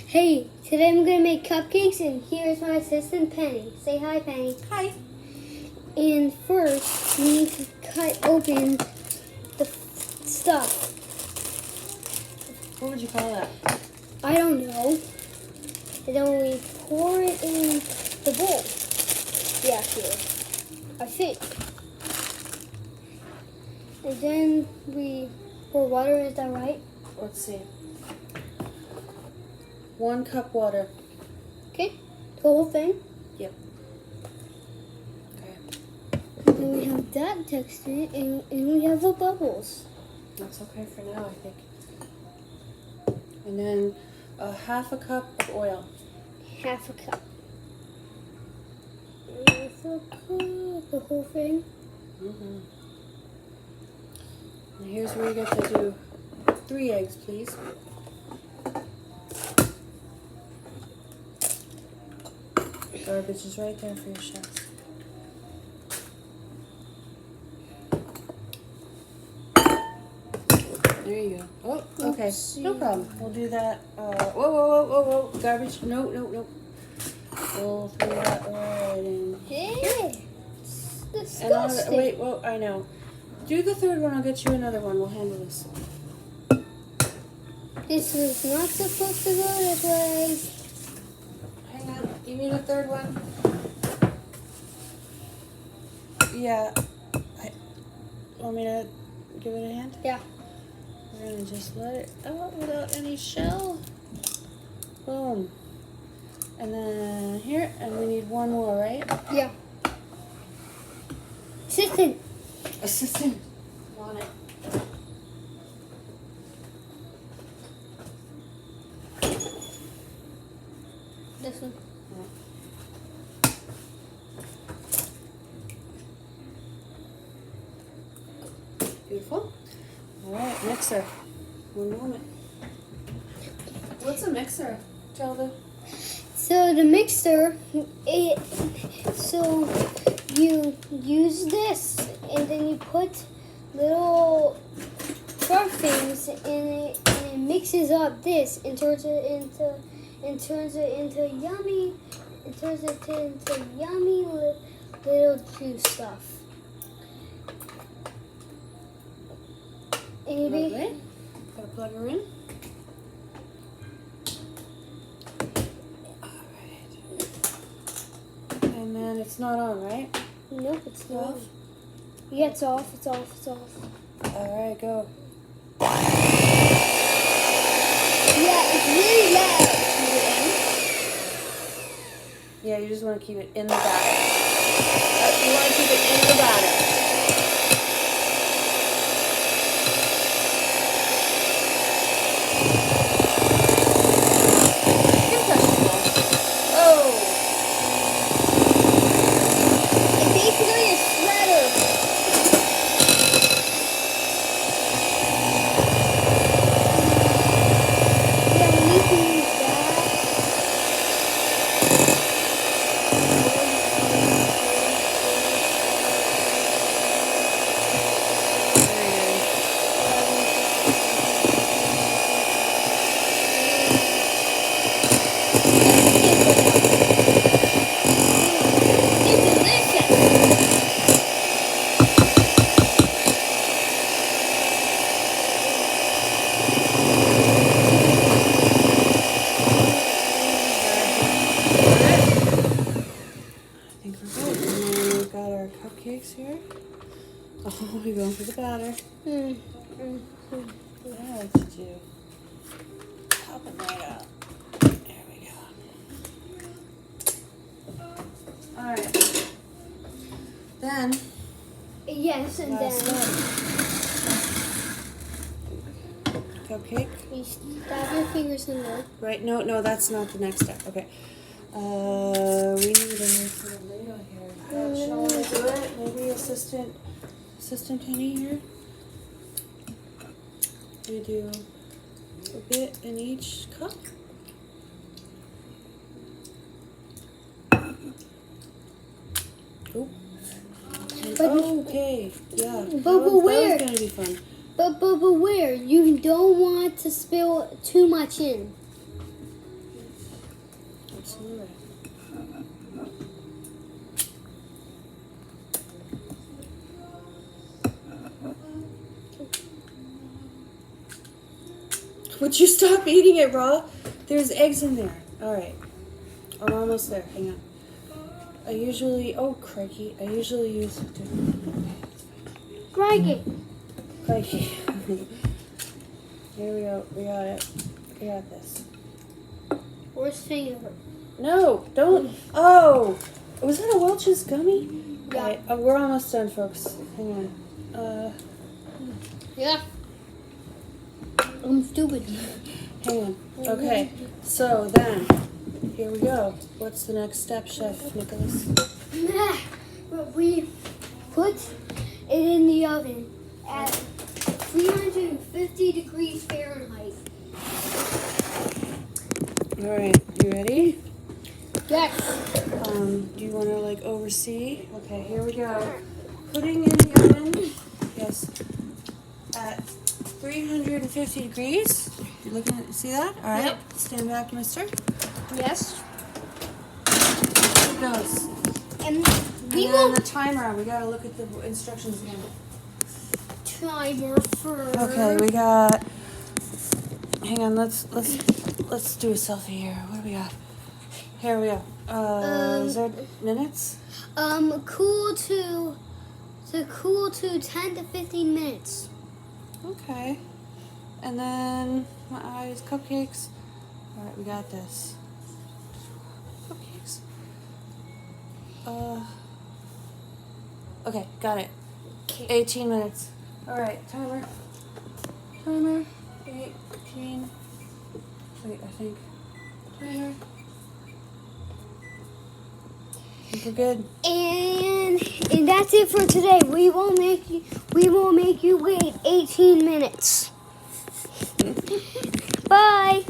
Hey, today I'm gonna make cupcakes, and here's my assistant Penny. Say hi, Penny. Hi. And first, we need to cut open the stuff. What would you call that? I don't know. And then we pour it in the bowl. Yeah, here. I think. And then we pour water. Is that right? Let's see. 1 cup water. Okay. The whole thing. Yep. Okay. And then we have that texture, and we have the bubbles. That's okay for now, I think. And then 1/2 cup of oil. 1/2 cup. 1/2 cup. The whole thing. Mm-hmm. And here's where you get to do 3 eggs, please. Garbage is right there for your chefs. There you go. Oh, okay. Oopsie. No problem. We'll do that. Whoa. Garbage. No. We'll throw that right in. Hey, it's And I'll, disgusting. wait, well, I know. Do the 3rd one. I'll get you another one. We'll handle this. This was not supposed to go this way. Hang on. You need a 3rd one? Yeah. Want me to give it a hand? Yeah. We're going to just let it out without any shell. Boom. And then here, and we need 1 more, right? Yeah. Assistant. Assistant. Want it. This one. Beautiful. All right, mixer. 1 moment. What's a mixer? Tell the... So the mixer, so you use this, and then you put little sharp things in it, and it mixes up this and turns it into yummy. It turns it into yummy little juice stuff. Anybody? Lovely. Gotta plug her in. And then it's not on, right? Nope, it's not. Off? Yeah, it's off. It's off. It's off. All right, go. Yeah, it's really loud. Yeah, you just want to keep it in the batter. You want to keep it in the batter. You can touch it more. Oh! It's basically a shredder. Yeah, we need to use that. It's delicious. I think we're good. And then we've got our cupcakes here. Oh, we're going for the batter. What I like to do, pop it right out. There we go. Alright. Then, Yes, and last then one. Cupcake. you stab your fingers in there. Right, no, that's not the next step. Okay. We need a nice little ladle here. Should I want to do it? Maybe assistant Penny here. We do a bit in each cup. Oh. Okay. Yeah. But where? That was gonna be fun. But where? You don't want to spill too much in. Absolutely. Would you stop eating it raw? There's eggs in there. All right. I'm almost there. Hang on. I usually, oh crikey, I usually use, Crikey. crikey. Here we go. We got it. We got this. Where's finger? No, don't. Oh, was that a Welch's gummy? Yeah. All right, we're almost done, folks. Hang on. Yeah. I'm stupid. Hang on. Okay, so then, here we go. What's the next step, Chef Nicholas? We put it in the oven at 350 degrees Fahrenheit. All right, you ready? Yes. Do you want to like oversee? Okay, here we go. Putting in the oven. Yes. At 350 degrees. You looking at? See that? All right. Yep. Stand back, Mister. Yes. Here it goes. And And we then will the timer. We gotta look at the instructions again. timer first. Okay, we got. Hang on. Let's do a selfie here. What do we got? Here we go. Is there minutes? Cool to 10 to 15 minutes. Okay. And then my eyes, cupcakes. All right, we got this. Cupcakes. Okay, got it. 18 minutes. All right, timer. Timer. 18. Wait, I think. Timer. I think we're good. And that's it for today. We will make you wait 18 minutes. Bye.